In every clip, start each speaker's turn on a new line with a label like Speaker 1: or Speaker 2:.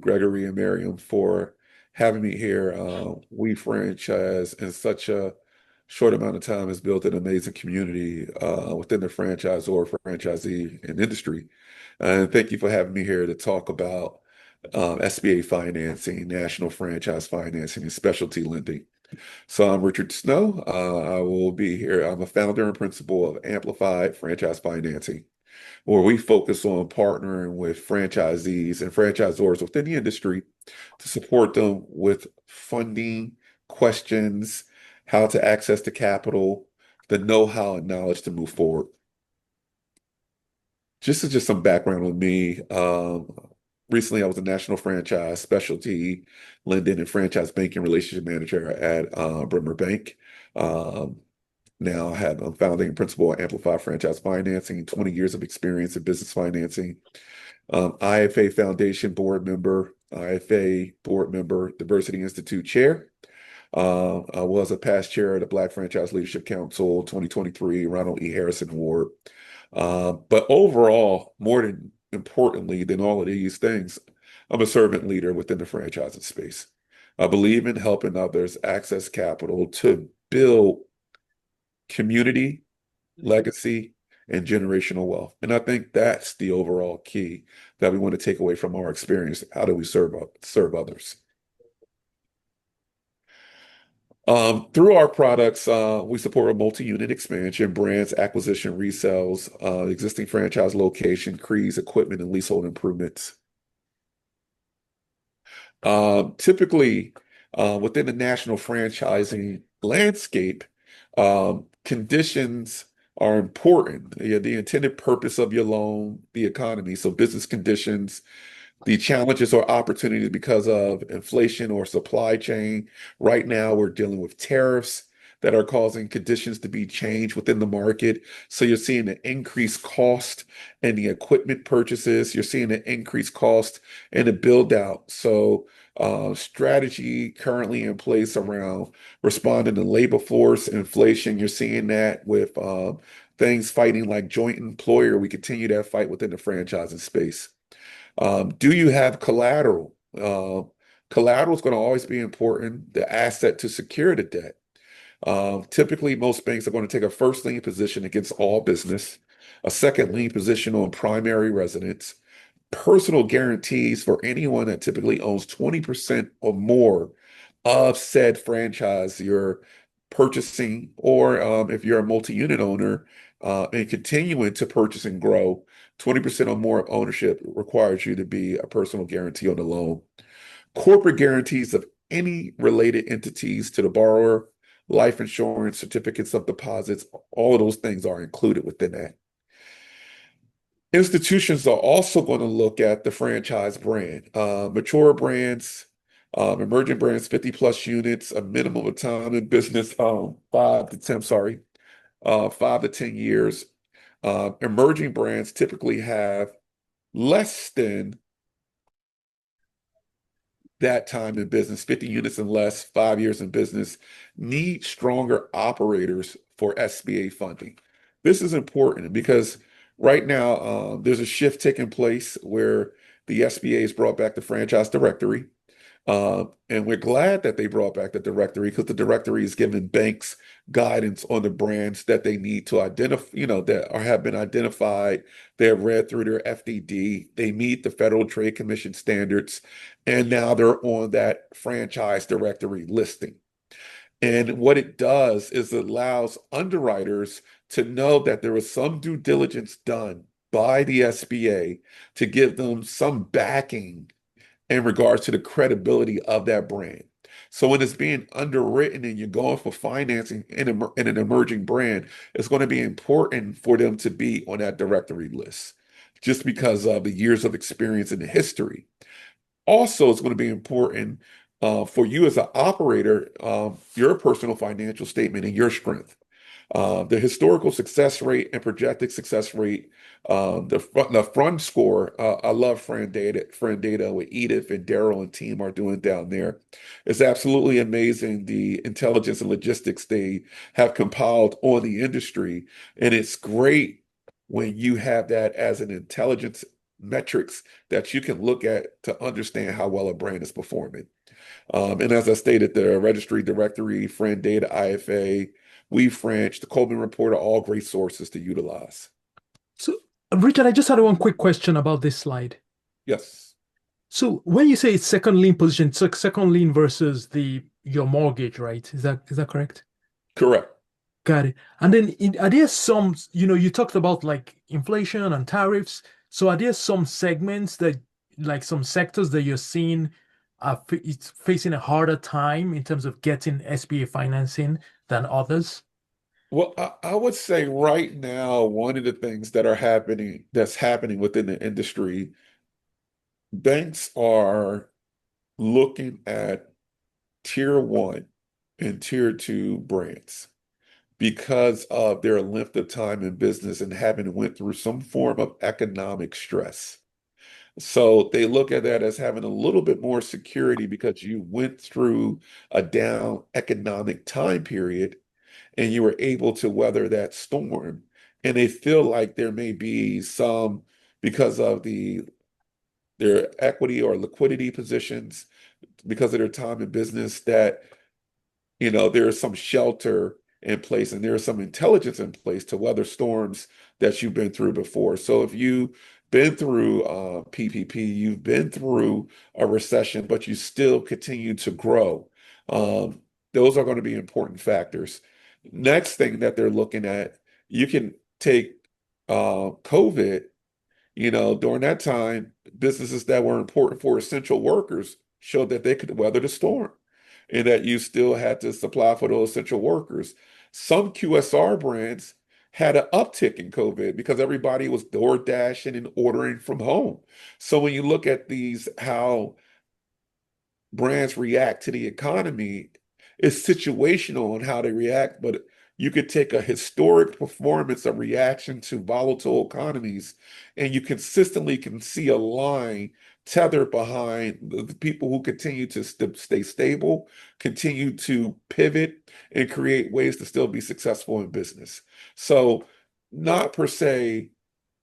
Speaker 1: Gregory and Miriam, for having me here. We franchise in such a short amount of time has built an amazing community within the franchisor, franchisee, and industry. And thank you for having me here to talk about SBA financing, national franchise financing, and specialty lending. So I'm Richard Snow. I will be here. I'm a founder and principal of Amplified Franchise Financing, where we focus on partnering with franchisees and franchisors within the industry to support them with funding, questions, how to access the capital, the know-how and knowledge to move forward. Just some background on me. Recently, I was a national franchise specialty lending and franchise banking relationship manager at Bremer Bank. Um, I'm founding and principal at Amplify Franchise Financing, 20 years of experience in business financing. IFA Foundation board member, IFA board member, Diversity Institute chair. I was a past chair of the Black Franchise Leadership Council 2023 Ronald E. Harrison Award. But overall, more than importantly than all of these things, I'm a servant leader within the franchising space. I believe in helping others access capital to build community, legacy, and generational wealth. And I think that's the overall key that we want to take away from our experience. How do we serve others? Through our products, we support a multi-unit expansion, brands, acquisition, resales, existing franchise location, CREs, equipment, and leasehold improvements. Typically, within the national franchising landscape, conditions are important. The intended purpose of your loan, the economy, so business conditions, the challenges or opportunities because of inflation or supply chain. Right now, we're dealing with tariffs that are causing conditions to be changed within the market. So you're seeing an increased cost in the equipment purchases. You're seeing an increased cost in the build out. So strategy currently in place around responding to labor force inflation. You're seeing that with things fighting like joint employer. We continue that fight within the franchising space. Do you have collateral? Collateral is going to always be important, the asset to secure the debt. Typically, most banks are going to take a first lien position against all business, a second lien position on primary residence, personal guarantees for anyone that typically owns 20% or more of said franchise you're purchasing, or if you're a multi-unit owner and continuing to purchase and grow, 20% or more of ownership requires you to be a personal guarantee on the loan. Corporate guarantees of any related entities to the borrower, life insurance, certificates of deposits, all of those things are included within that. Institutions are also going to look at the franchise brand. Mature brands, emerging brands, 50 plus units, a minimum of time in business, 5 to 10 years. Emerging brands typically have less than that time in business, 50 units and less, 5 years in business, need stronger operators for SBA funding. This is important because right now there's a shift taking place where the SBA has brought back the franchise directory. And we're glad that they brought back the directory because the directory is giving banks guidance on the brands that they need to identify, that have been identified. They have read through their FDD. They meet the Federal Trade Commission standards, and now they're on that franchise directory listing. And what it does is it allows underwriters to know that there was some due diligence done by the SBA to give them some backing in regards to the credibility of that brand. So when it's being underwritten and you're going for financing in an emerging brand, it's going to be important for them to be on that directory list just because of the years of experience and the history. Also, it's going to be important for you as an operator, your personal financial statement and your strength. The historical success rate and projected success rate, the front score. I love friend data with Edith and Daryl and team are doing down there. It's absolutely amazing the intelligence and logistics they have compiled on the industry, and it's great when you have that as an intelligence metrics that you can look at to understand how well a brand is performing. And as I stated, the registry directory, Friend Data, IFA, WeFrench, the Coleman Report are all great sources to utilize.
Speaker 2: So, Richard, I just had one quick question about this slide.
Speaker 1: Yes,
Speaker 2: So, when you say it's second lien position, it's like second lien versus the your mortgage, right? Is that correct?
Speaker 1: correct.
Speaker 2: Got it. And then are there some, you talked about like inflation and tariffs. So are there some segments that, like some sectors that you're seeing it's facing a harder time in terms of getting SBA financing than others?
Speaker 1: Well, I would say right now, one of the things that's happening within the industry, banks are looking at tier one and tier two brands because of their length of time in business and having went through some form of economic stress. So they look at that as having a little bit more security because you went through a down economic time period and you were able to weather that storm. And they feel like there may be some, because of their equity or liquidity positions, because of their time in business, that there is some shelter in place and there is some intelligence in place to weather storms that you've been through before. So if you've been through PPP, you've been through a recession, but you still continue to grow, um, those are going to be important factors. Next thing that they're looking at, you can take COVID, during that time, businesses that were important for essential workers showed that they could weather the storm and that you still had to supply for those essential workers. Some QSR brands had an uptick in COVID because everybody was door dashing and ordering from home. So when you look at these, how brands react to the economy, is situational on how they react, but you could take a historic performance of reaction to volatile economies, and you consistently can see a line tethered behind the people who continue to stay stable, continue to pivot, and create ways to still be successful in business. So, not per se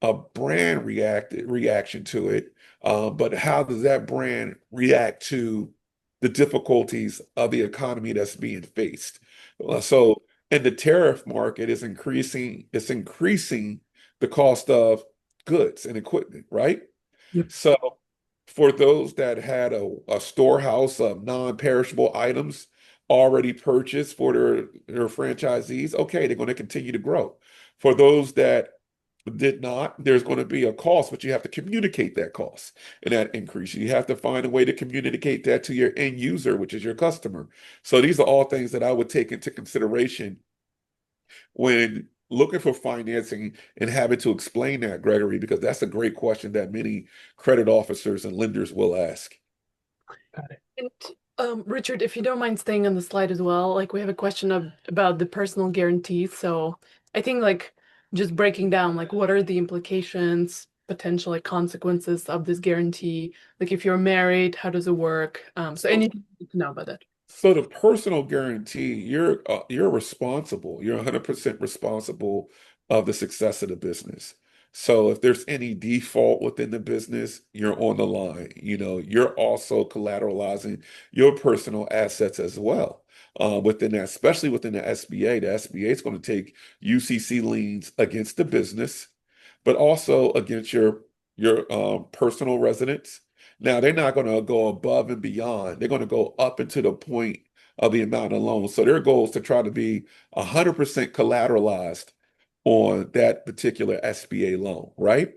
Speaker 1: a brand reaction to it, but how does that brand react to the difficulties of the economy that's being faced? So, and the tariff market is increasing, it's increasing the cost of goods and equipment, right?
Speaker 2: Yep.
Speaker 1: So, for those that had a storehouse of non-perishable items already purchased for their franchisees, okay, they're going to continue to grow. For those that did not, there's going to be a cost, but you have to communicate that cost and that increase. You have to find a way to communicate that to your end user, which is your customer. So these are all things that I would take into consideration when looking for financing and having to explain that, Gregory, because that's a great question that many credit officers and lenders will ask.
Speaker 2: Got it.
Speaker 3: And Richard, if you don't mind staying on the slide as well, like we have a question about the personal guarantee. So I think like just breaking down like what are the implications, potential like consequences of this guarantee? Like if you're married, how does it work? So
Speaker 1: So
Speaker 3: anything you need to know about that.
Speaker 1: So the personal guarantee, you're responsible. You're 100% responsible of the success of the business. So if there's any default within the business, you're on the line. You're also collateralizing your personal assets as well. Within that, especially within the SBA, the SBA is going to take UCC liens against the business, but also against your personal residence. Now, they're not going to go above and beyond. They're going to go up into the point of the amount of loans. So their goal is to try to be 100% collateralized on that particular SBA loan, right?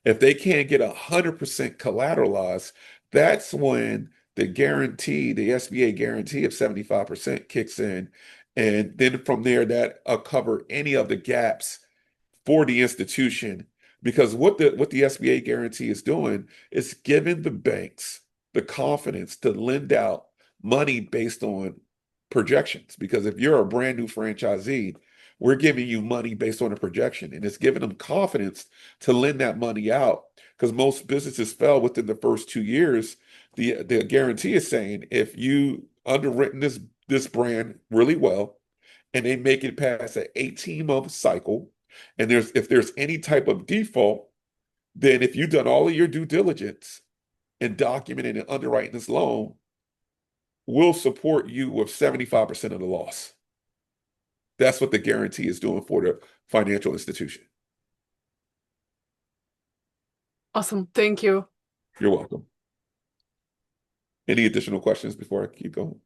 Speaker 1: If they can't get 100% collateralized, that's when the SBA guarantee of 75% kicks in. And then from there, that'll cover any of the gaps for the institution, because what the SBA guarantee is doing is giving the banks the confidence to lend out money based on projections. Because if you're a brand new franchisee, we're giving you money based on a projection, and it's giving them confidence to lend that money out. Because most businesses fail within the first 2 years. The guarantee is saying if you underwritten this brand really well and they make it past an 18-month cycle, and if there's any type of default, then if you've done all of your due diligence in documenting and underwriting this loan, we'll support you with 75% of the loss. That's what the guarantee is doing for the financial institution.
Speaker 3: Awesome. Thank you.
Speaker 1: You're welcome. Any additional questions before I keep going?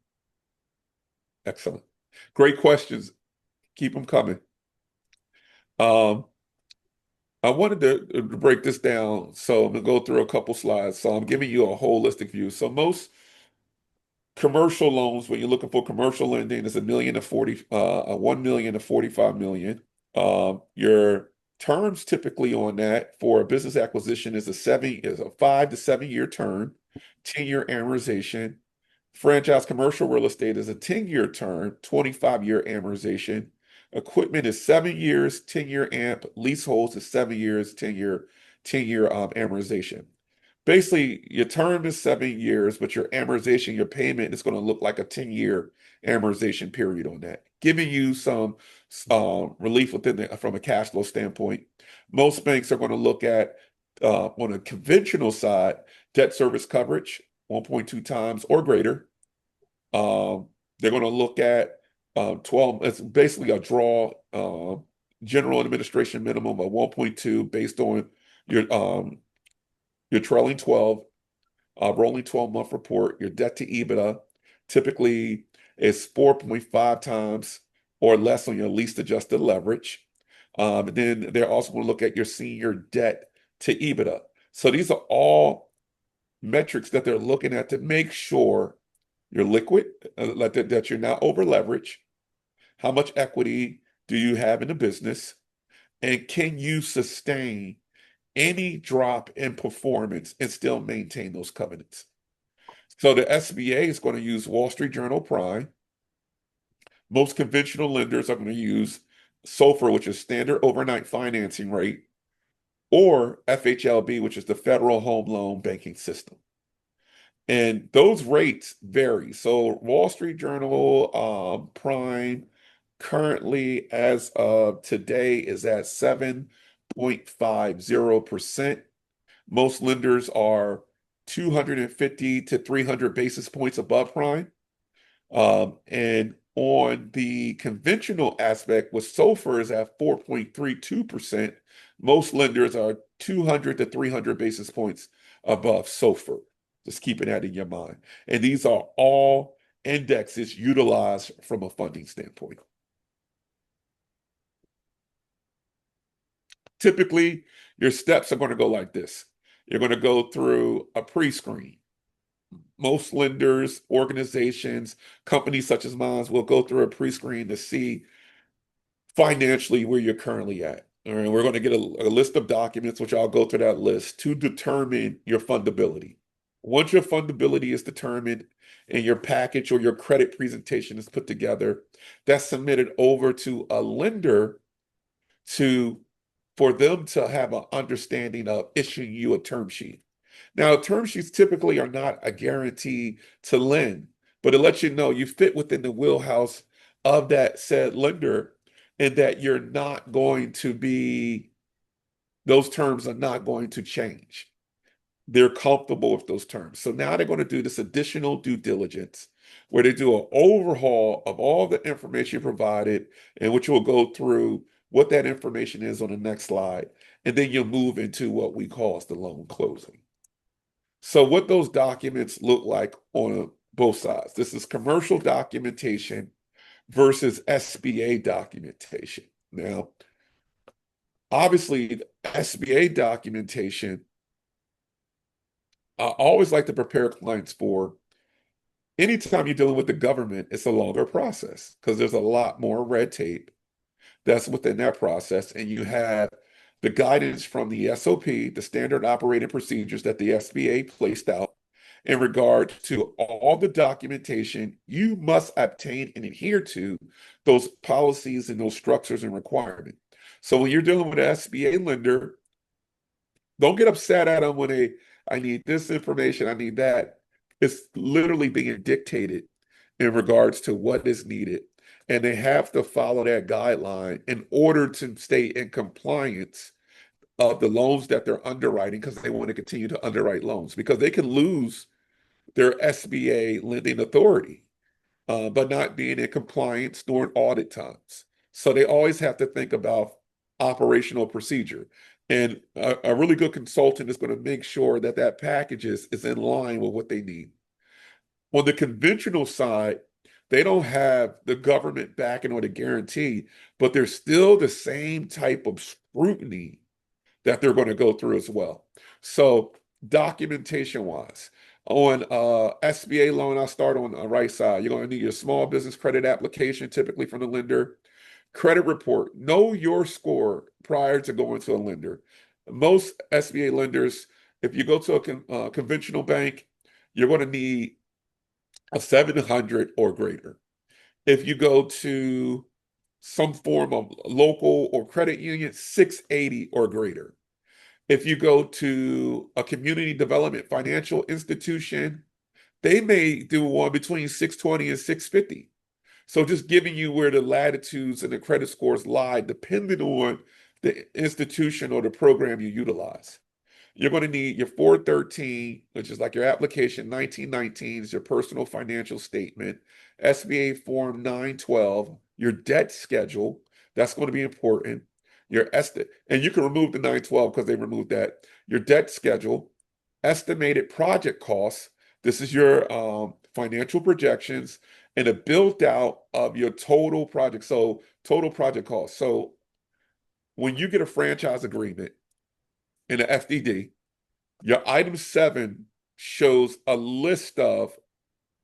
Speaker 1: Excellent. Great questions. Keep them coming. I wanted to break this down, so I'm going to go through a couple slides. So I'm giving you a holistic view. So most commercial loans, when you're looking for commercial lending, is 1 million to 45 million. Your terms typically on that for a business acquisition is a 5 to 7 year term, 10-year amortization. Franchise commercial real estate is a 10-year term, 25-year amortization. Equipment is 7 years, 10-year amp. Leaseholds is 7 years, 10-year amortization. Basically, your term is 7 years, but your amortization, your payment is going to look like a 10-year amortization period on that, giving you some relief from a cash flow standpoint. Most banks are going to look at, on a conventional side, debt service coverage, 1.2 times or greater. They're going to look at 12, it's basically a draw general administration minimum of 1.2 based on your trailing 12, rolling 12-month report. Your debt to EBITDA typically is 4.5 times or less on your least adjusted leverage. And then they're also going to look at your senior debt to EBITDA. So these are all metrics that they're looking at to make sure you're liquid, that you're not over leveraged. How much equity do you have in the business? And can you sustain any drop in performance and still maintain those covenants? So the SBA is going to use Wall Street Journal Prime. Most conventional lenders are going to use SOFR, which is standard overnight financing rate, or FHLB, which is the Federal Home Loan Banking System. And those rates vary. So Wall Street Journal Prime currently, as of today, is at 7.50%. Most lenders are 250 to 300 basis points above prime. And on the conventional aspect, with SOFR is at 4.32%, most lenders are 200 to 300 basis points above SOFR. Just keeping that in your mind. And these are all indexes utilized from a funding standpoint. Typically, your steps are going to go like this. You're going to go through a pre-screen. Most lenders, organizations, companies such as mine will go through a pre-screen to see financially where you're currently at. All right, we're going to get a list of documents, which I'll go through that list to determine your fundability. Once your fundability is determined and your package or your credit presentation is put together, that's submitted over to a lender for them to have an understanding of issuing you a term sheet. Now, term sheets typically are not a guarantee to lend, but it lets you know you fit within the wheelhouse of that said lender and that you're not going to be, those terms are not going to change. They're comfortable with those terms. So now they're going to do this additional due diligence where they do an overhaul of all the information provided, and which will go through what that information is on the next slide. And then you'll move into what we call the loan closing. So what those documents look like on both sides. This is commercial documentation versus SBA documentation. Now, obviously, the SBA documentation, I always like to prepare clients for. Anytime you're dealing with the government, it's a longer process because there's a lot more red tape that's within that process. And you have the guidance from the SOP, the standard operating procedures that the SBA placed out in regard to all the documentation you must obtain and adhere to those policies and those structures and requirements. So when you're dealing with an SBA lender, don't get upset at them when I need this information, I need that. It's literally being dictated in regards to what is needed. And they have to follow that guideline in order to stay in compliance of the loans that they're underwriting because they want to continue to underwrite loans because they can lose their SBA lending authority, but not being in compliance during audit times. So they always have to think about operational procedure. And a really good consultant is going to make sure that that package is in line with what they need. On the conventional side, they don't have the government backing or the guarantee, but there's still the same type of scrutiny that they're going to go through as well. So documentation wise, on SBA loan, I'll start on the right side. You're going to need your small business credit application, typically from the lender, credit report. Know your score prior to going to a lender. Most SBA lenders, if you go to a conventional bank, you're going to need a 700 or greater. If you go to some form of local or credit union, 680 or greater. If you go to a community development financial institution, they may do one between 620 and 650. So just giving you where the latitudes and the credit scores lie, depending on the institution or the program you utilize. You're going to need your 413, which is like your application. 1919 is your personal financial statement. SBA Form 912, your debt schedule. That's going to be important. Your and you can remove the 912 because they removed that. Your debt schedule, estimated project costs. This is your financial projections and a build out of your total project. So total project cost. So when you get a franchise agreement in an FDD, your item 7 shows a list of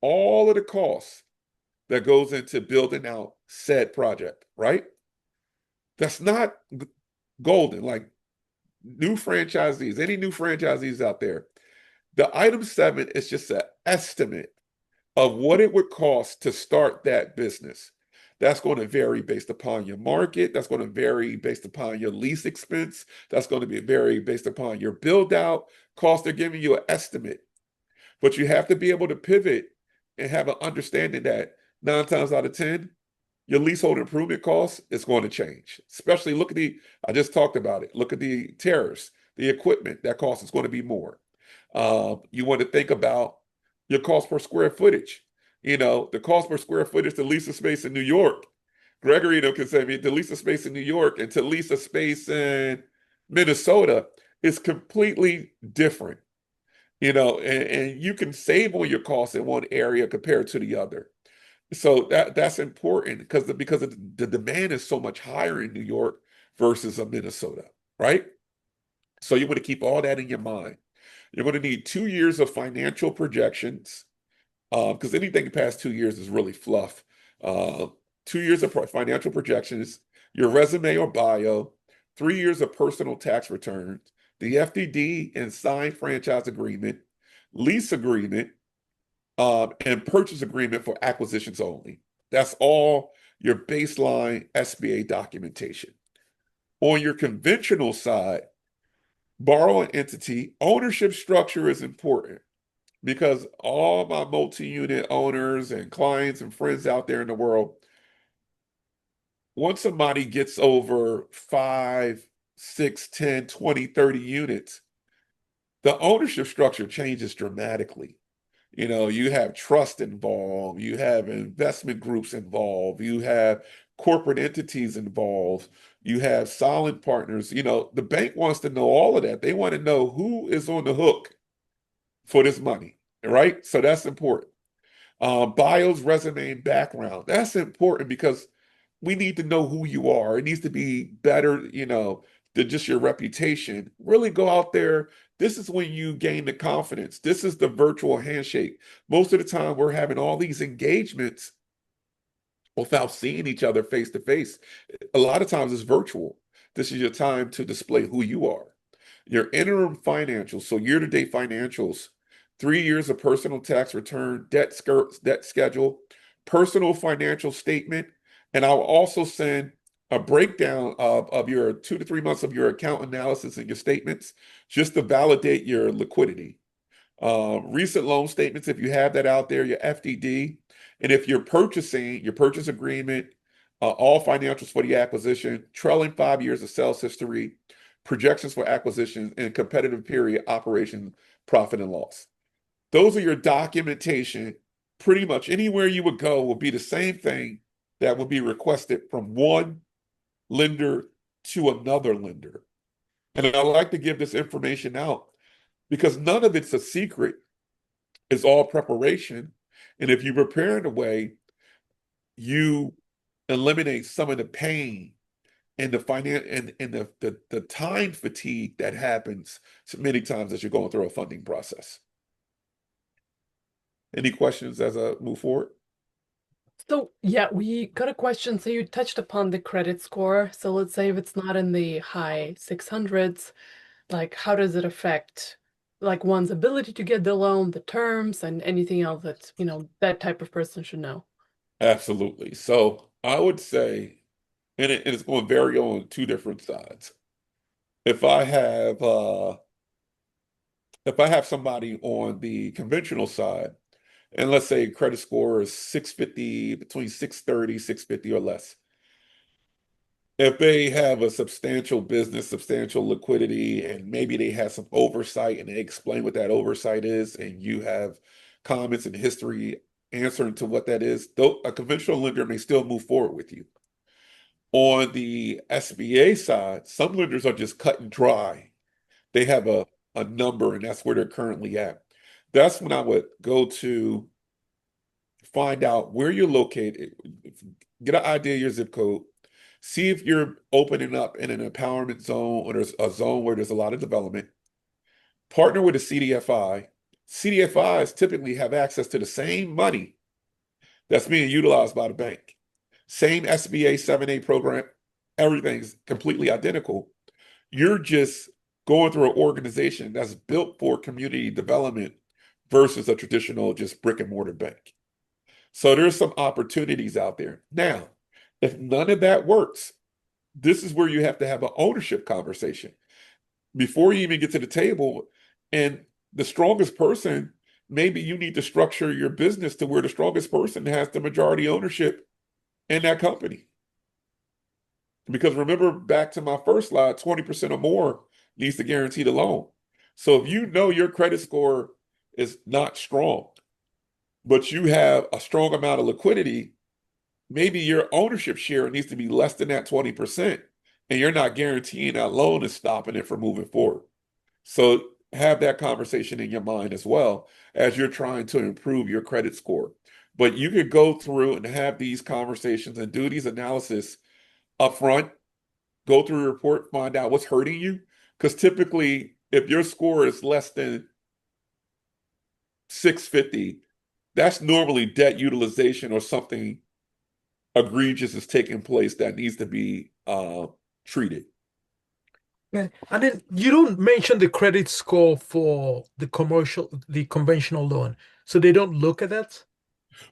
Speaker 1: all of the costs that goes into building out said project, right? That's not golden. Like new franchisees, any new franchisees out there, the item 7 is just an estimate of what it would cost to start that business. That's going to vary based upon your market. That's going to vary based upon your lease expense. That's going to be vary based upon your build out cost. They're giving you an estimate, but you have to be able to pivot and have an understanding that 9 times out of 10, your leasehold improvement cost is going to change. Especially look at I just talked about it. Look at the tariffs, the equipment, that cost is going to be more. You want to think about your cost per square footage. The cost per square footage to lease a space in New York. Gregory, can say to lease a space in New York and to lease a space in Minnesota is completely different. And you can save on your costs in one area compared to the other. So that's important because the demand is so much higher in New York versus a Minnesota, right? So you want to keep all that in your mind. You're going to need 2 years of financial projections because anything past 2 years is really fluff. 2 years of financial projections, your resume or bio, 3 years of personal tax returns, the FDD and signed franchise agreement, lease agreement, and purchase agreement for acquisitions only. That's all your baseline SBA documentation. On your conventional side, borrowing entity, ownership structure is important because all my multi-unit owners and clients and friends out there in the world, once somebody gets over 5, 6, 10, 20, 30 units, the ownership structure changes dramatically. You have trust involved, you have investment groups involved, you have corporate entities involved, you have silent partners. The bank wants to know all of that. They want to know who is on the hook for this money, right? So that's important. Bios, resume, and background. That's important because we need to know who you are. It needs to be better, than just your reputation. Really go out there. This is when you gain the confidence. This is the virtual handshake. Most of the time, we're having all these engagements without seeing each other face to face. A lot of times it's virtual. This is your time to display who you are. Your interim financials, so year-to-date financials, 3 years of personal tax return, debt schedule, personal financial statement, and I'll also send a breakdown of your 2 to 3 months of your account analysis and your statements just to validate your liquidity. Recent loan statements, if you have that out there, your FDD, and if you're purchasing, your purchase agreement, all financials for the acquisition, trailing 5 years of sales history, projections for acquisitions, and competitive period operation profit and loss. Those are your documentation. Pretty much anywhere you would go will be the same thing that would be requested from one lender to another lender. And I like to give this information out because none of it's a secret. It's all preparation. And if you prepare in a way, you eliminate some of the pain and the time fatigue that happens so many times as you're going through a funding process. Any questions as I move forward?
Speaker 3: So yeah, we got a question. So you touched upon the credit score. So let's say if it's not in the high 600s, like how does it affect like one's ability to get the loan, the terms, and anything else that, that type of person should know?
Speaker 1: Absolutely. So I would say, and it's going to vary on two different sides. If I have somebody on the conventional side, and let's say credit score is 650, between 630, 650 or less. If they have a substantial business, substantial liquidity, and maybe they have some oversight and they explain what that oversight is, and you have comments and history answering to what that is, though a conventional lender may still move forward with you. On the SBA side, some lenders are just cut and dry. They have a number, and that's where they're currently at. That's when I would go to find out where you're located, get an idea of your zip code, see if you're opening up in an empowerment zone or there's a zone where there's a lot of development. Partner with a CDFI. CDFIs typically have access to the same money that's being utilized by the bank. Same SBA 7A program, everything's completely identical. You're just going through an organization that's built for community development versus a traditional just brick and mortar bank. So there's some opportunities out there. Now, if none of that works, this is where you have to have an ownership conversation before you even get to the table. And the strongest person, maybe you need to structure your business to where the strongest person has the majority ownership in that company. Because remember back to my first slide, 20% or more needs to guarantee the loan. So if you know your credit score is not strong, but you have a strong amount of liquidity, maybe your ownership share needs to be less than that 20%, and you're not guaranteeing that loan is stopping it from moving forward. So have that conversation in your mind as well as you're trying to improve your credit score. But you could go through and have these conversations and do these analysis upfront, go through your report, find out what's hurting you. Because typically, if your score is less than 650, that's normally debt utilization or something egregious is taking place that needs to be treated.
Speaker 2: Yeah. And then you don't mention the credit score for the conventional loan. So they don't look at that?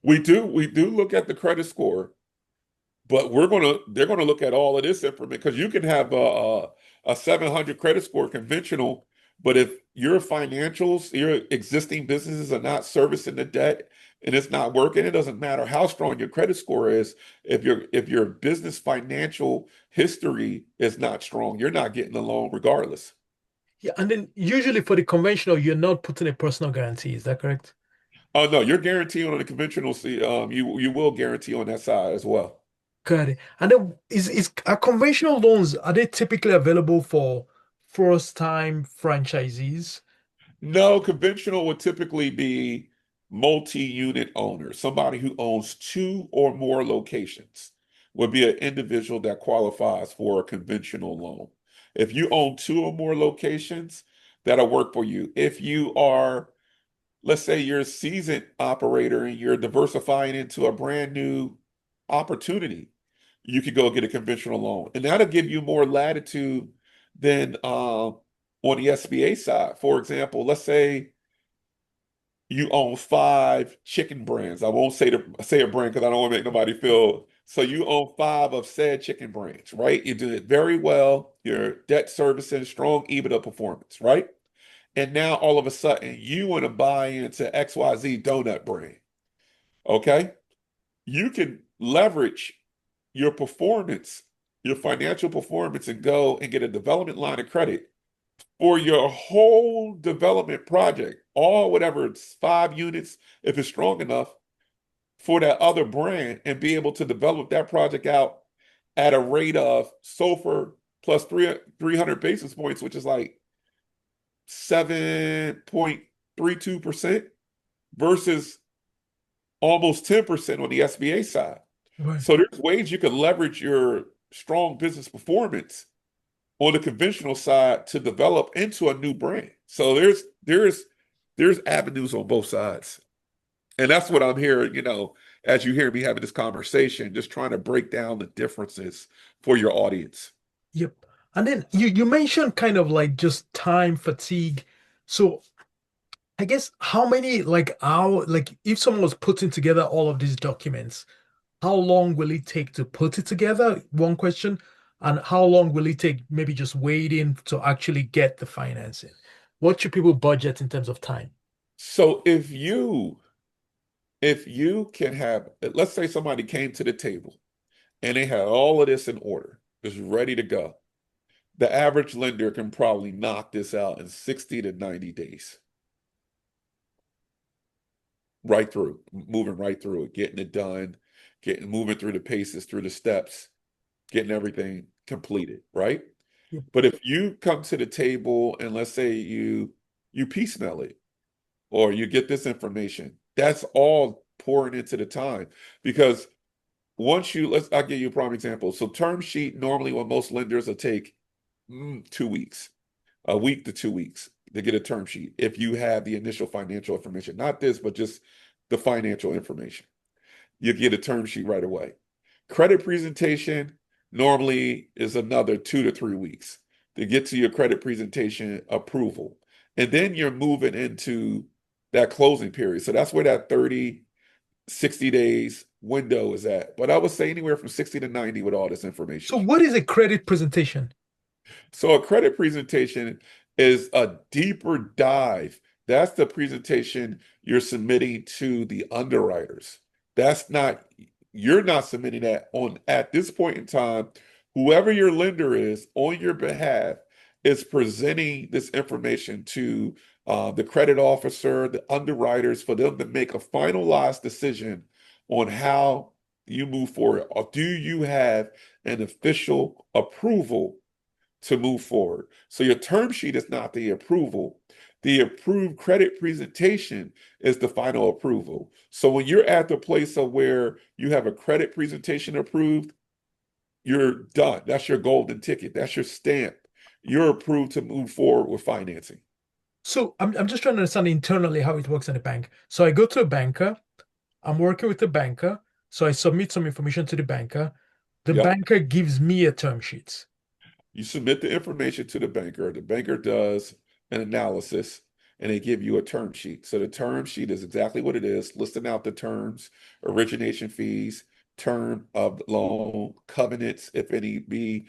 Speaker 1: We do look at the credit score, but they're gonna look at all of this information because you can have a 700 credit score conventional, but if your financials, your existing businesses are not servicing the debt and it's not working, it doesn't matter how strong your credit score is. If your business financial history is not strong, you're not getting the loan regardless.
Speaker 2: Yeah. And then usually for the conventional, you're not putting a personal guarantee. Is that correct?
Speaker 1: Oh no, you're guaranteeing on the conventional. You will guarantee on that side as well.
Speaker 2: Got it. And then are conventional loans, are they typically available for first-time franchisees?
Speaker 1: No, conventional would typically be multi-unit owner, somebody who owns two or more locations would be an individual that qualifies for a conventional loan. If you own two or more locations, that'll work for you. If you are, let's say you're a seasoned operator and you're diversifying into a brand new opportunity, you could go get a conventional loan. And that'll give you more latitude than on the SBA side. For example, let's say you own five chicken brands. I won't say a brand because I don't want to make nobody feel. So you own five of said chicken brands, right? You do it very well. Your debt servicing, strong EBITDA performance, right? And now all of a sudden you want to buy into XYZ donut brand. Okay? You can leverage your performance, your financial performance and go and get a development line of credit for your whole development project, all whatever it's 5 units, if it's strong enough for that other brand, and be able to develop that project out at a rate of SOFR plus 300 basis points, which is like 7.32% versus almost 10% on the SBA side.
Speaker 2: Right.
Speaker 1: So there's ways you can leverage your strong business performance on the conventional side to develop into a new brand. So there's avenues on both sides. And that's what I'm hearing, as you hear me having this conversation, just trying to break down the differences for your audience.
Speaker 2: Yep. And then you mentioned kind of like just time fatigue. So I guess how many if someone was putting together all of these documents, how long will it take to put it together? One question. And how long will it take maybe just waiting to actually get the financing? What should people budget in terms of time?
Speaker 1: So if you can have, let's say somebody came to the table and they had all of this in order, just ready to go. The average lender can probably knock this out in 60 to 90 days. Right through, moving right through it, getting it done, moving through the paces, through the steps, getting everything completed, right?
Speaker 2: Yep.
Speaker 1: But if you come to the table and let's say you piecemeal it, or you get this information, that's all pouring into the time. Because I'll give you a prime example. So term sheet, normally what most lenders will take 2 weeks, a week to 2 weeks to get a term sheet. If you have the initial financial information, not this, but just the financial information, you get a term sheet right away. Credit presentation normally is another 2 to 3 weeks to get to your credit presentation approval. And then you're moving into that closing period. So that's where that 30, 60 days window is at. But I would say anywhere from 60 to 90 with all this
Speaker 2: So
Speaker 1: information.
Speaker 2: what is a credit presentation?
Speaker 1: So a credit presentation is a deeper dive. That's the presentation you're submitting to the underwriters. You're not submitting that on at this point in time. Whoever your lender is on your behalf is presenting this information to the credit officer, the underwriters, for them to make a finalized decision on how you move forward. Or do you have an official approval to move forward? So your term sheet is not the approval. The approved credit presentation is the final approval. So when you're at the place of where you have a credit presentation approved, you're done. That's your golden ticket. That's your stamp. You're approved to move forward with financing.
Speaker 2: So I'm just trying to understand internally how it works in a bank. So I go to a banker, I'm working with the banker, so I submit some information to the banker. The
Speaker 1: Yep.
Speaker 2: banker gives me a term sheet.
Speaker 1: You submit the information to the banker. The banker does an analysis and they give you a term sheet. So the term sheet is exactly what it is, listing out the terms, origination fees, term of the loan, covenants, if any be,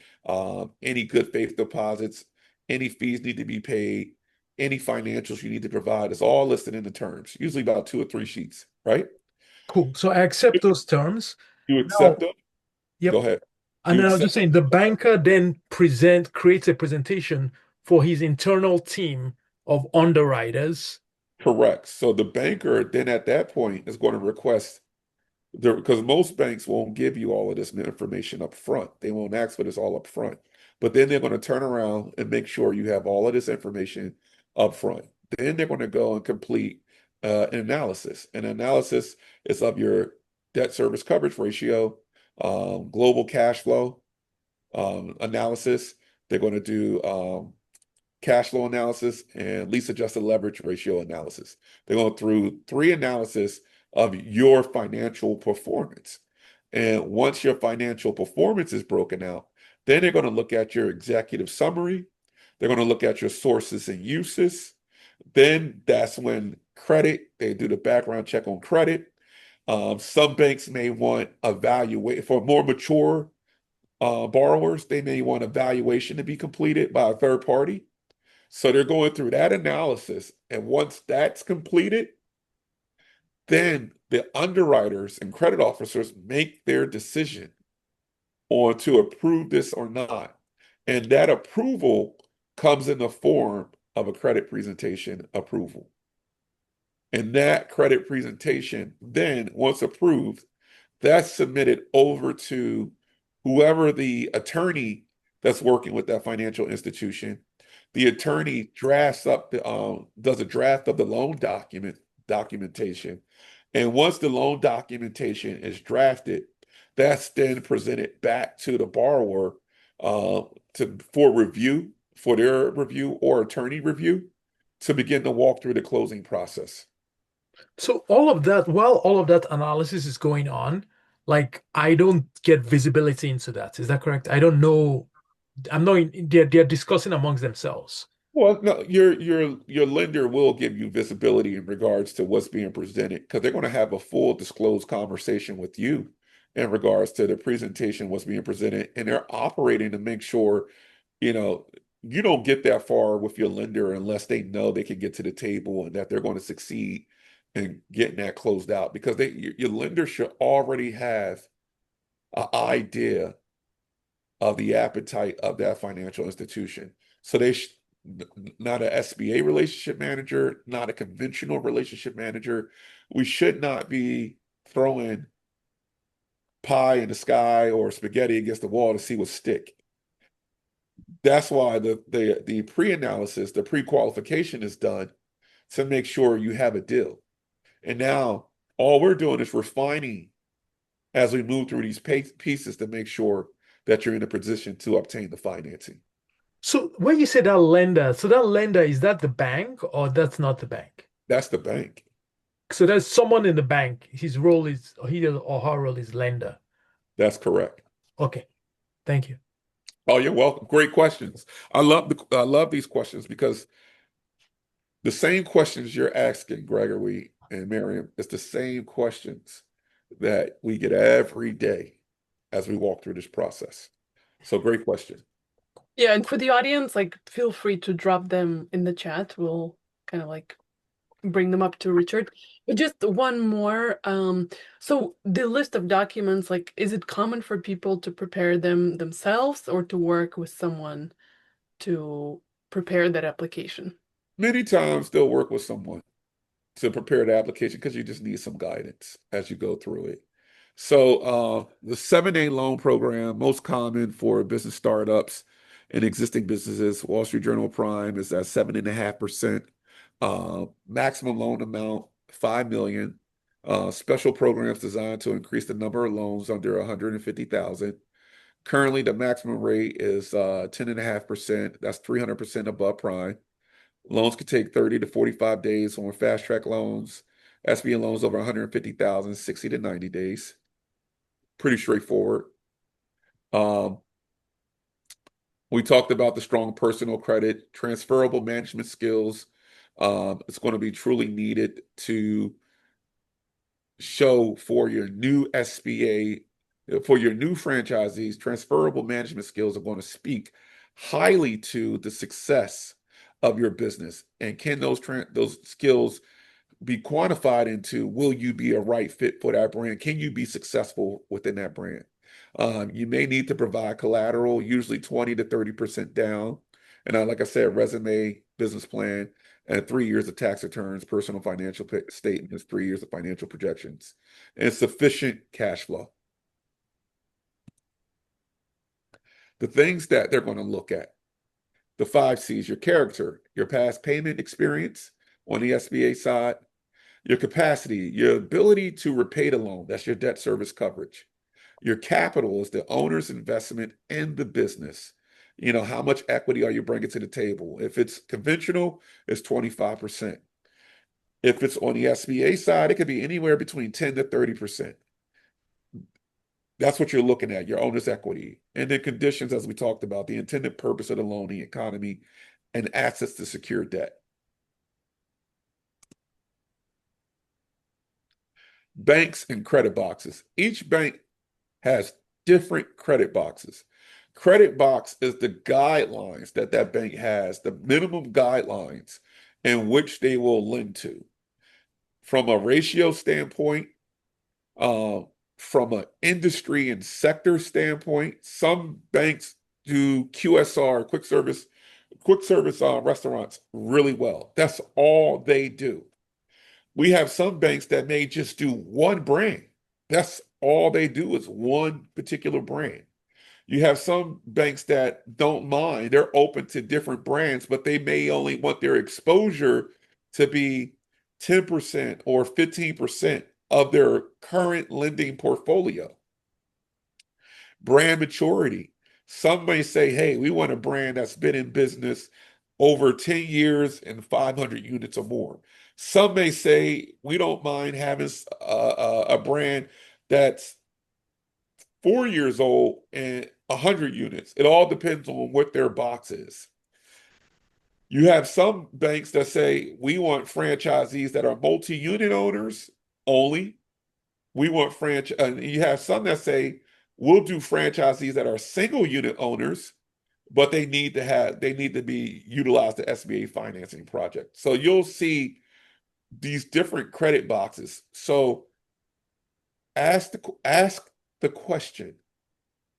Speaker 1: any good faith deposits, any fees need to be paid, any financials you need to provide. It's all listed in the terms, usually about 2 or 3 sheets, right?
Speaker 2: Cool. So I accept those terms.
Speaker 1: You
Speaker 2: Now,
Speaker 1: accept them?
Speaker 2: yep.
Speaker 1: Go ahead.
Speaker 2: And
Speaker 1: You
Speaker 2: then I was
Speaker 1: accept.
Speaker 2: just saying the banker then creates a presentation for his internal team of underwriters.
Speaker 1: Correct. So the banker then at that point is going to request because most banks won't give you all of this information up front. They won't ask for this all up front. But then they're going to turn around and make sure you have all of this information up front. Then they're going to go and complete an analysis. An analysis is of your debt service coverage ratio, global cash flow analysis. They're going to do cash flow analysis and lease adjusted leverage ratio analysis. They're going through 3 analysis of your financial performance. And once your financial performance is broken out, then they're going to look at your executive summary. They're going to look at your sources and uses. Then that's when they do the background check on credit. Some banks may want evaluate for more mature borrowers, they may want evaluation to be completed by a third party. So they're going through that analysis. And once that's completed, then the underwriters and credit officers make their decision on to approve this or not. And that approval comes in the form of a credit presentation approval. And that credit presentation, then once approved, that's submitted over to whoever the attorney that's working with that financial institution. The attorney drafts up does a draft of the loan documentation. And once the loan documentation is drafted, that's then presented back to the borrower for review, for their review or attorney review to begin to walk through the closing process.
Speaker 2: So all of that, while all of that analysis is going on, like I don't get visibility into that. Is that correct? I don't know. I'm not they're discussing amongst themselves.
Speaker 1: Well, no, your lender will give you visibility in regards to what's being presented because they're going to have a full disclosed conversation with you in regards to the presentation, what's being presented, and they're operating to make sure, you know, you don't get that far with your lender unless they know they can get to the table and that they're going to succeed in getting that closed out because your lender should already have an idea of the appetite of that financial institution. So not an SBA relationship manager, not a conventional relationship manager. We should not be throwing pie in the sky or spaghetti against the wall to see what stick. That's why the pre-analysis, the pre-qualification is done to make sure you have a deal. And now all we're doing is refining as we move through these pieces to make sure that you're in a position to obtain the financing.
Speaker 2: So when you say that lender, so that lender, is that the bank or that's not the bank?
Speaker 1: That's the bank.
Speaker 2: So there's someone in the bank. His role is, or he or her role is lender.
Speaker 1: That's correct.
Speaker 2: Okay. Thank you.
Speaker 1: Oh, you're welcome. Great questions. I love these questions because the same questions you're asking, Gregory and Miriam, is the same questions that we get every day as we walk through this process. So great question.
Speaker 3: Yeah, and for the audience, like feel free to drop them in the chat. We'll kind of like bring them up to Richard. But just one more. So the list of documents, like, is it common for people to prepare them themselves or to work with someone to prepare that application?
Speaker 1: Many times they'll work with someone to prepare the application because you just need some guidance as you go through it. So the 7(a) loan program, most common for business startups and existing businesses, Wall Street Journal Prime is at 7.5%. Maximum loan amount, 5 million. Special programs designed to increase the number of loans under 150,000. Currently, the maximum rate is 10.5%. That's 300% above prime. Loans could take 30 to 45 days on fast track loans. SBA loans over 150,000, 60 to 90 days. Pretty straightforward. We talked about the strong personal credit, transferable management skills. It's going to be truly needed to show for your new SBA, for your new franchisees, transferable management skills are going to speak highly to the success of your business. And can those skills be quantified into, will you be a right fit for that brand? Can you be successful within that brand? You may need to provide collateral, usually 20 to 30% down. And like I said, resume, business plan, and 3 years of tax returns, personal financial statements, 3 years of financial projections, and sufficient cash flow. The things that they're going to look at, the 5 C's, your character, your past payment experience on the SBA side, your capacity, your ability to repay the loan, that's your debt service coverage. Your capital is the owner's investment in the business. You know, how much equity are you bringing to the table? If it's conventional, it's 25%. If it's on the SBA side, it could be anywhere between 10 to 30%. That's what you're looking at, your owner's equity. And then conditions, as we talked about, the intended purpose of the loan, the economy, and access to secure debt. Banks and credit boxes. Each bank has different credit boxes. Credit box is the guidelines that bank has, the minimum guidelines in which they will lend to. From a ratio standpoint, from an industry and sector standpoint. Some banks do QSR, quick service restaurants really well. That's all they do. We have some banks that may just do one brand. That's all they do is one particular brand. You have some banks that don't mind. They're open to different brands, but they may only want their exposure to be 10% or 15% of their current lending portfolio. Brand maturity. Some may say, hey, we want a brand that's been in business over 10 years and 500 units or more. Some may say, we don't mind having a brand that's 4 years old and 100 units. It all depends on what their box is. You have some banks that say, we want franchisees that are multi-unit owners only. We want and you have some that say, we'll do franchisees that are single unit owners, but they need to be utilized the SBA financing project. So you'll see these different credit boxes. So ask the question,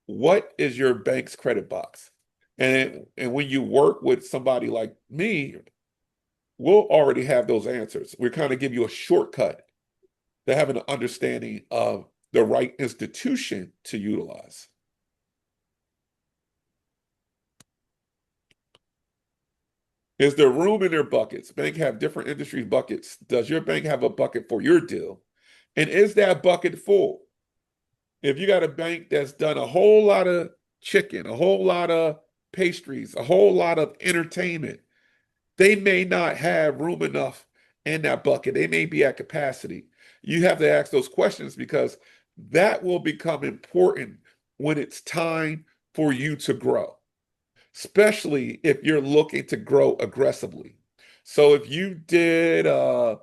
Speaker 1: what is your bank's credit box? And when you work with somebody like me, we'll already have those answers. We kind of give you a shortcut to have an understanding of the right institution to utilize. Is there room in their buckets? Bank have different industry buckets. Does your bank have a bucket for your deal? And is that bucket full? If you got a bank that's done a whole lot of chicken, a whole lot of pastries, a whole lot of entertainment, they may not have room enough in that bucket. They may be at capacity. You have to ask those questions because that will become important when it's time for you to grow, especially if you're looking to grow aggressively. So if you did a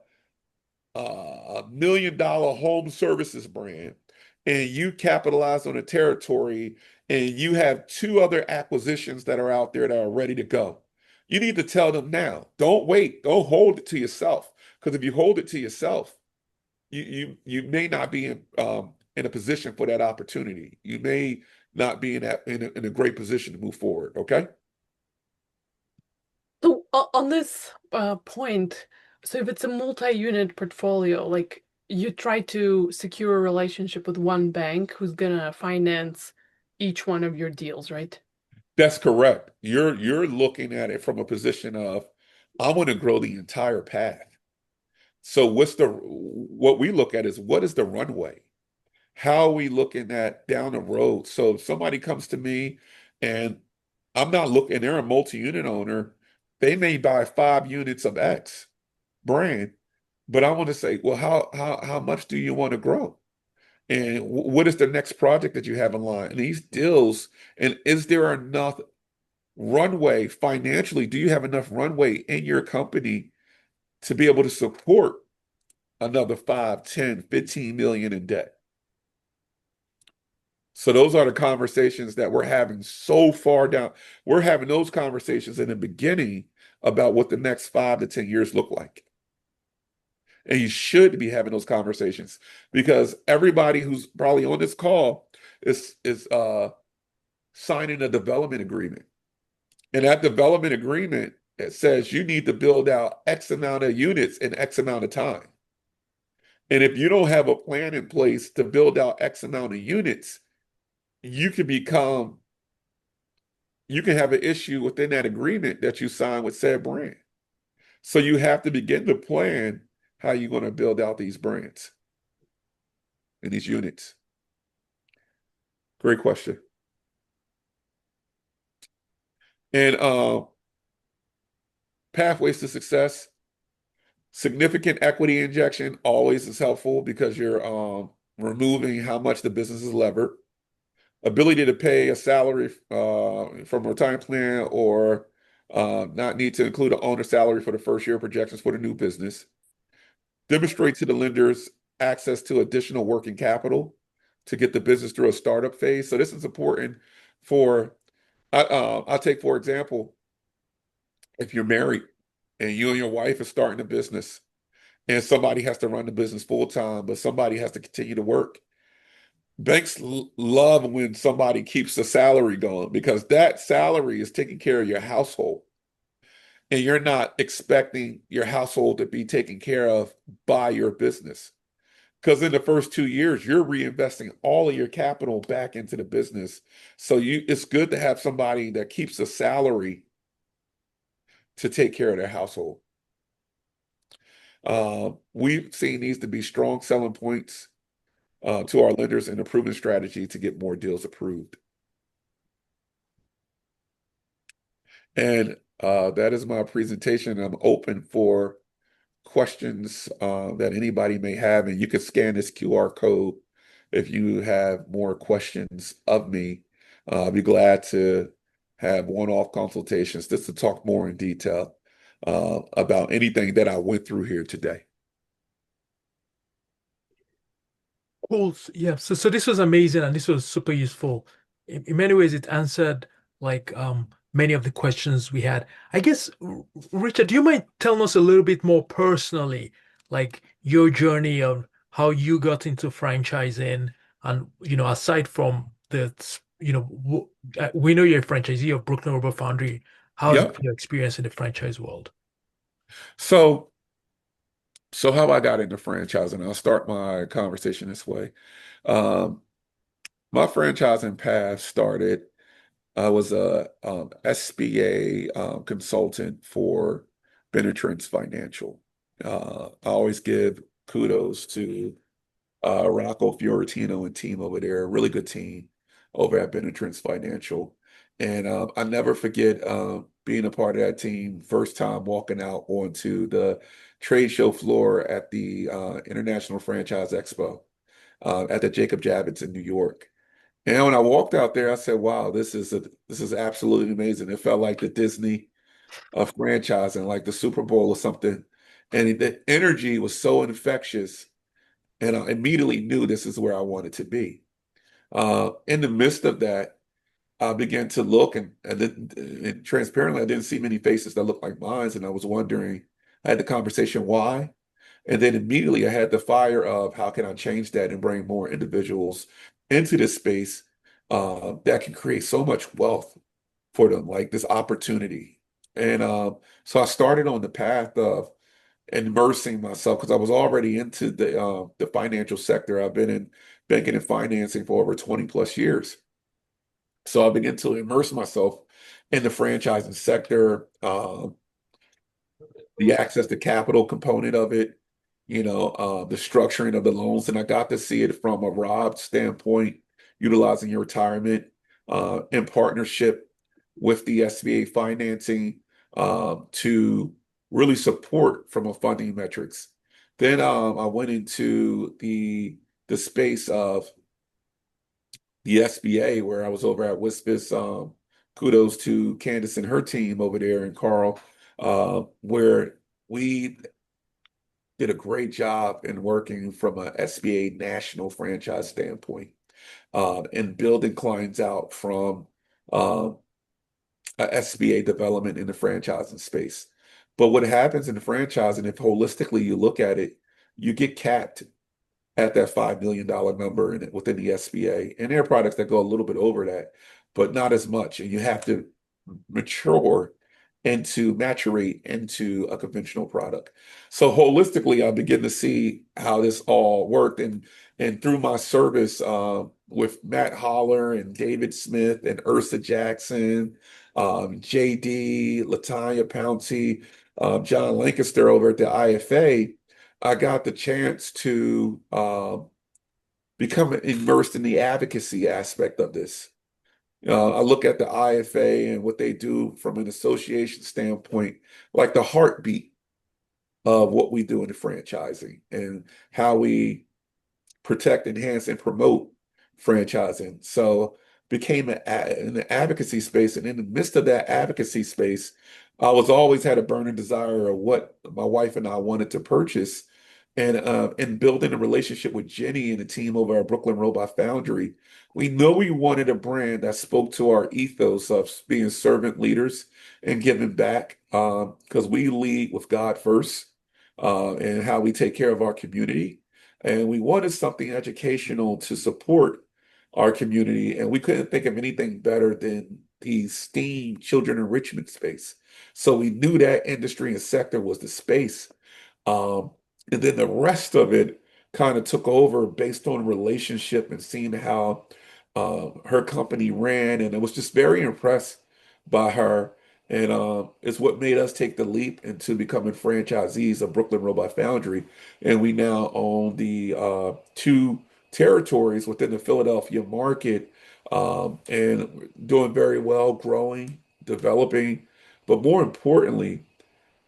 Speaker 1: $1 million home services brand and you capitalize on a territory and you have two other acquisitions that are out there that are ready to go, you need to tell them now. Don't wait. Don't hold it to yourself. Because if you hold it to yourself, you may not be in a position for that opportunity. You may not be in a great position to move forward. Okay.
Speaker 3: So on this point, so if it's a multi-unit portfolio, like you try to secure a relationship with one bank who's gonna finance each one of your deals, right?
Speaker 1: That's correct. You're looking at it from a position of, I want to grow the entire path. So what we look at is what is the runway? How are we looking at down the road? So if somebody comes to me and I'm not looking, they're a multi-unit owner, they may buy 5 units of X brand, but I want to say, well, how much do you want to grow? And what is the next project that you have in line? And these deals, and is there enough runway financially? Do you have enough runway in your company to be able to support another 5, 10, 15 million in debt? So those are the conversations that we're having so far down. We're having those conversations in the beginning about what the next 5 to 10 years look like. And you should be having those conversations because everybody who's probably on this call is signing a development agreement. And that development agreement, it says you need to build out X amount of units in X amount of time. And if you don't have a plan in place to build out X amount of units, you can have an issue within that agreement that you sign with said brand. So you have to begin to plan how you're going to build out these brands and these units. Great question. And pathways to success, significant equity injection always is helpful because you're removing how much the business is levered. Ability to pay a salary from a retirement plan or not need to include an owner salary for the first year projections for the new business. Demonstrate to the lenders access to additional working capital to get the business through a startup phase. So this is important for, I'll take, for example, if you're married and you and your wife are starting a business and somebody has to run the business full time, but somebody has to continue to work. Banks love when somebody keeps the salary going because that salary is taking care of your household. And you're not expecting your household to be taken care of by your business. Because in the first 2 years, you're reinvesting all of your capital back into the business. So it's good to have somebody that keeps a salary to take care of their household. We've seen these to be strong selling points to our lenders and a proven strategy to get more deals approved. And that is my presentation. I'm open for questions that anybody may have, and you can scan this QR code if you have more questions of me. I'll be glad to have one-off consultations just to talk more in detail about anything that I went through here today.
Speaker 2: Cool. Yeah. So this was amazing and this was super useful. In many ways, it answered like many of the questions we had. I guess, Richard, do you mind telling us a little bit more personally, like your journey of how you got into franchising and, aside from we know you're a franchisee of Brooklyn Rubber Foundry. How has
Speaker 1: Yep.
Speaker 2: been your experience in the franchise world?
Speaker 1: So, so how I got into franchising, I'll start my conversation this way. Um, my franchising path started. I was a SBA consultant for Benetrends Financial. I always give kudos to Rocco Fioritino and team over there, a really good team over at Benetrends Financial. And I never forget being a part of that team, first time walking out onto the trade show floor at the International Franchise Expo at the Jacob Javits in New York. And when I walked out there, I said, "Wow, this is absolutely amazing." It felt like the Disney of franchising, like the Super Bowl or something. And the energy was so infectious, and I immediately knew this is where I wanted to be. In the midst of that, I began to look, and transparently, I didn't see many faces that looked like mine, and I was wondering. I had the conversation why, and then immediately I had the fire of how can I change that and bring more individuals into this space that can create so much wealth for them, like this opportunity. And so I started on the path of immersing myself because I was already into the financial sector. I've been in banking and financing for over 20 plus years. So I began to immerse myself in the franchising sector, the access to capital component of it, the structuring of the loans. And I got to see it from a Rob standpoint, utilizing your retirement in partnership with the SBA financing to really support from a funding metrics. Then I went into the space of the SBA where I was over at WISPIS. Kudos to Candace and her team over there and Carl, where we did a great job in working from a SBA national franchise standpoint and building clients out from um, SBA development in the franchising space. But what happens in the franchising, if holistically you look at it, you get capped at that $5 million number within the SBA. And there are products that go a little bit over that, but not as much. And you have to mature and to maturate into a conventional product. So holistically, I begin to see how this all worked. And through my service with Matt Holler and David Smith and Ursa Jackson, JD, Latanya Pouncey, John Lancaster over at the IFA, I got the chance to become immersed in the advocacy aspect of this. I look at the IFA and what they do from an association standpoint, like the heartbeat of what we do in the franchising and how we protect, enhance, and promote franchising. So became in the advocacy space, and in the midst of that advocacy space, I was always had a burning desire of what my wife and I wanted to purchase. And in building a relationship with Jenny and the team over at Brooklyn Robot Foundry, we know we wanted a brand that spoke to our ethos of being servant leaders and giving back because we lead with God first and how we take care of our community. And we wanted something educational to support our community, and we couldn't think of anything better than the STEAM children enrichment space. So we knew that industry and sector was the space. Um, and then the rest of it kind of took over based on relationship and seeing how her company ran. And I was just very impressed by her. And it's what made us take the leap into becoming franchisees of Brooklyn Robot Foundry. And we now own the two territories within the Philadelphia market, and doing very well, growing, developing. But more importantly,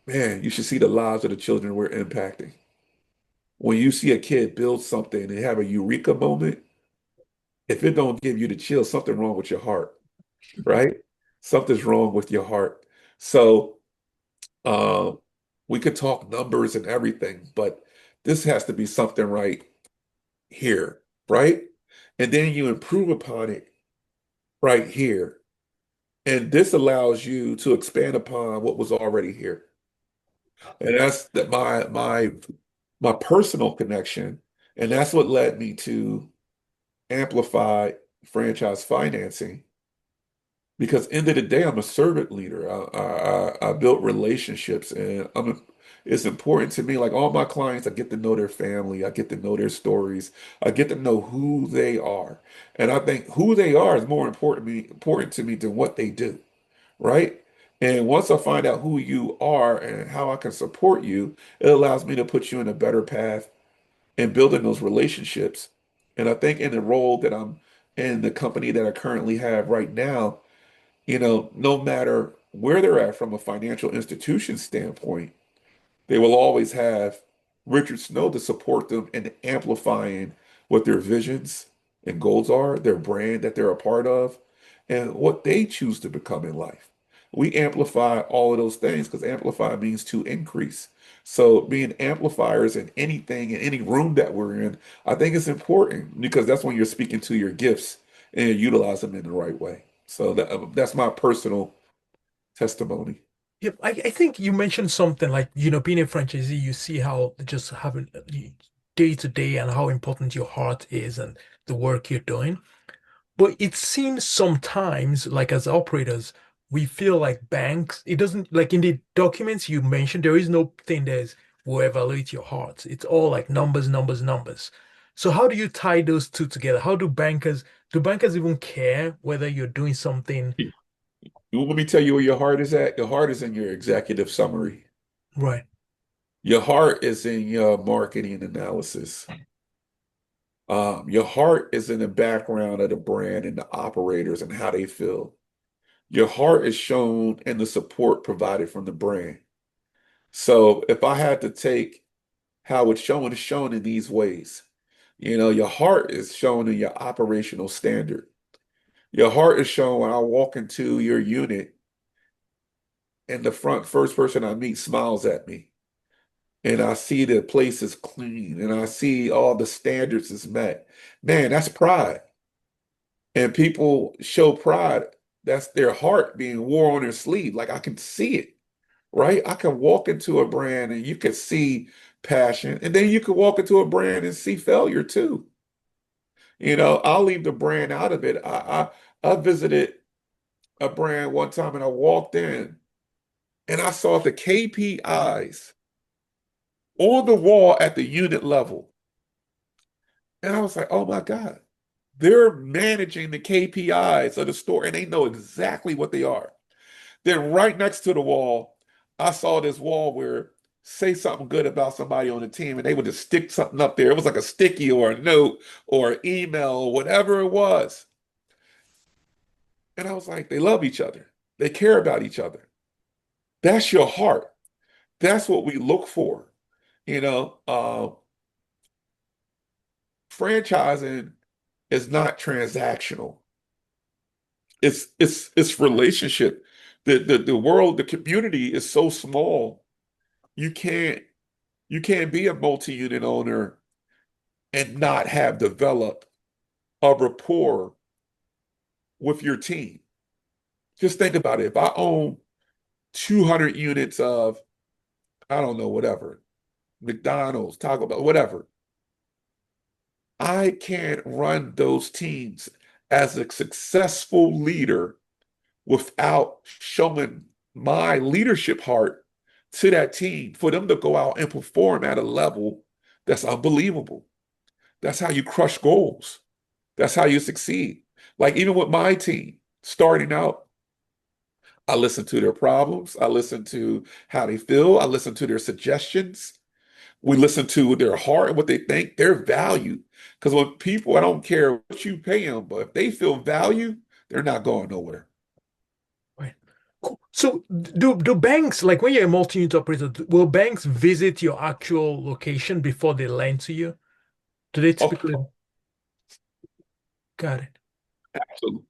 Speaker 1: man, you should see the lives of the children we're impacting. When you see a kid build something and have a eureka moment, if it don't give you the chills, something wrong with your heart, right? Something's wrong with your heart. So uh, we could talk numbers and everything, but this has to be something right here, right? And then you improve upon it right here. And this allows you to expand upon what was already here. And that's that my personal connection, and that's what led me to amplify franchise financing. Because end of the day, I'm a servant leader. I built relationships, and it's important to me. Like all my clients, I get to know their family, I get to know their stories, I get to know who they are, and I think who they are is more important to me than what they do, right? And once I find out who you are and how I can support you, it allows me to put you in a better path and building those relationships. And I think in the role that I'm in, the company that I currently have right now, no matter where they're at from a financial institution standpoint, they will always have Richard Snow to support them in amplifying what their visions and goals are, their brand that they're a part of, and what they choose to become in life. We amplify all of those things because amplify means to increase. So being amplifiers in anything, in any room that we're in, I think it's important because that's when you're speaking to your gifts and you utilize them in the right way. So that's my personal testimony.
Speaker 2: Yep, I think you mentioned something like, being a franchisee, you see how just having day to day and how important your heart is and the work you're doing. But it seems sometimes, like as operators, we feel like banks, it doesn't, like in the documents you mentioned, there is no thing there's will evaluate your heart. It's all like numbers, numbers, numbers. So how do you tie those two together? How do bankers even care whether you're doing something
Speaker 1: You want me to tell you where your heart is at? Your heart is in your executive summary.
Speaker 2: right?
Speaker 1: Your heart is in your marketing analysis. Your heart is in the background of the brand and the operators and how they feel. Your heart is shown in the support provided from the brand. So if I had to take how it's shown in these ways. Your heart is shown in your operational standard. Your heart is shown when I walk into your unit and the first person I meet smiles at me. And I see the place is clean and I see all the standards is met. Man, that's pride. And people show pride. That's their heart being wore on their sleeve. Like I can see it, right? I can walk into a brand and you can see passion. And then you can walk into a brand and see failure too. I'll leave the brand out of it. I visited a brand one time and I walked in and I saw the KPIs on the wall at the unit level. And I was like, oh my God, they're managing the KPIs of the store and they know exactly what they are. Then right next to the wall, I saw this wall where say something good about somebody on the team and they would just stick something up there. It was like a sticky or a note or an email or whatever it was. And I was like, they love each other. They care about each other. That's your heart. That's what we look for. You know, uh, Franchising is not transactional. It's relationship. The world, the community is so small. You can't you can't be a multi-unit owner and not have developed a rapport with your team. Just think about it. If I own 200 units of, I don't know, whatever, McDonald's, Taco Bell, whatever, I can't run those teams as a successful leader without showing my leadership heart to that team for them to go out and perform at a level that's unbelievable. That's how you crush goals. That's how you succeed. Like even with my team starting out, I listen to their problems. I listen to how they feel. I listen to their suggestions. We listen to their heart and what they think, their value. Because when people, I don't care what you pay them, but if they feel value, they're not going nowhere.
Speaker 2: Right. Cool. So do banks, like when you're a multi-unit operator, will banks visit your actual location before they lend to you? Do they
Speaker 1: Oh,
Speaker 2: typically? Got it.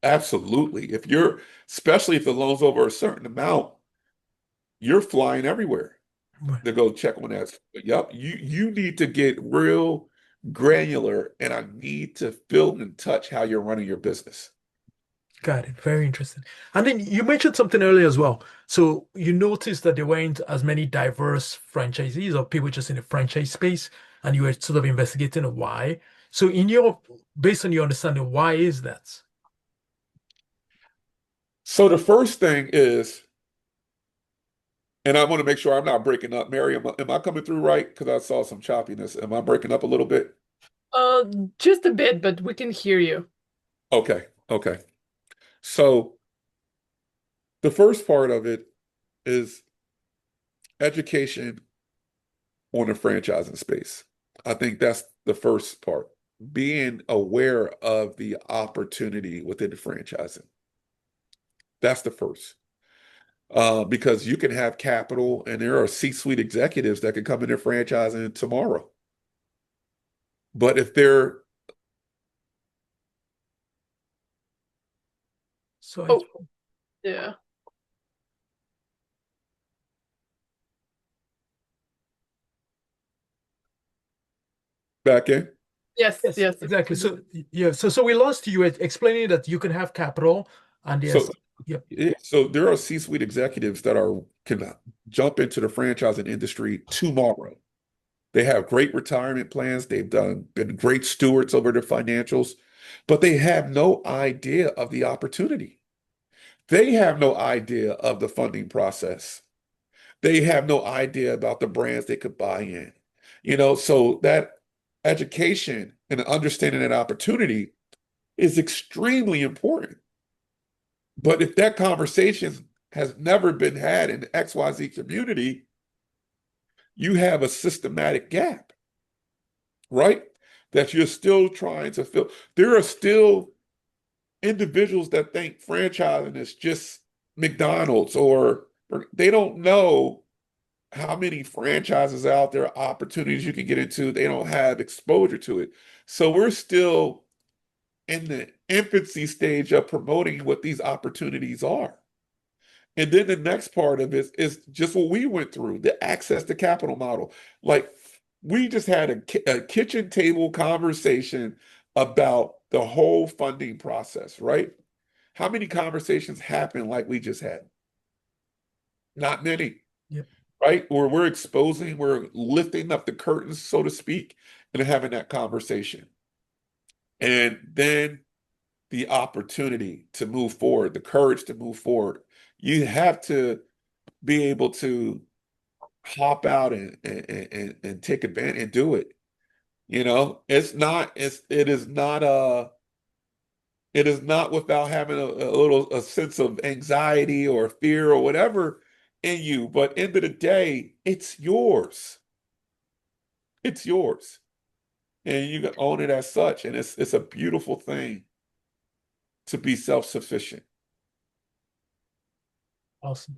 Speaker 1: absolutely. If you're, especially if the loan's over a certain amount, you're flying everywhere
Speaker 2: Right.
Speaker 1: to go check on that. Yep, you need to get real granular, and I need to feel and touch how you're running your business.
Speaker 2: Got it. Very interesting. And then you mentioned something earlier as well. So you noticed that there weren't as many diverse franchisees or people just in the franchise space, and you were sort of investigating why. So based on your understanding, why is that?
Speaker 1: So the first thing is, and I want to make sure I'm not breaking up. Mary, am I coming through right? Because I saw some choppiness. Am I breaking up a little bit?
Speaker 3: Uh, just a bit, but we can hear you.
Speaker 1: Okay, okay. So the first part of it is education on the franchising space. I think that's the first part. Being aware of the opportunity within the franchising. That's the first. Because you can have capital and there are C-suite executives that can come in their franchising tomorrow. But if they're
Speaker 2: So
Speaker 3: Oh, yeah.
Speaker 1: back in,
Speaker 3: Yes,
Speaker 2: yes,
Speaker 3: yes.
Speaker 2: exactly. So yeah, so we lost you at explaining that you can have capital and
Speaker 1: so
Speaker 2: yes, yep,
Speaker 1: so there are C-suite executives that can jump into the franchising industry tomorrow. They have great retirement plans. They've been great stewards over their financials, but they have no idea of the opportunity. They have no idea of the funding process. They have no idea about the brands they could buy in. So that education and understanding that opportunity is extremely important. But if that conversation has never been had in the XYZ community, you have a systematic gap, right? That you're still trying to fill. There are still individuals that think franchising is just McDonald's, or they don't know how many franchises out there, opportunities you can get into. They don't have exposure to it. So we're still in the infancy stage of promoting what these opportunities are. And then the next part of it is just what we went through, the access to capital model. Like we just had a kitchen table conversation about the whole funding process, right? How many conversations happen like we just had? Not many,
Speaker 2: yep.
Speaker 1: right? Where we're lifting up the curtains, so to speak, and having that conversation. And then the opportunity to move forward, the courage to move forward. You have to be able to hop out and take advantage and do it. It is not without having a sense of anxiety or fear or whatever in you, but end of the day, it's yours. It's yours. And you can own it as such. And it's a beautiful thing to be self-sufficient.
Speaker 2: Awesome.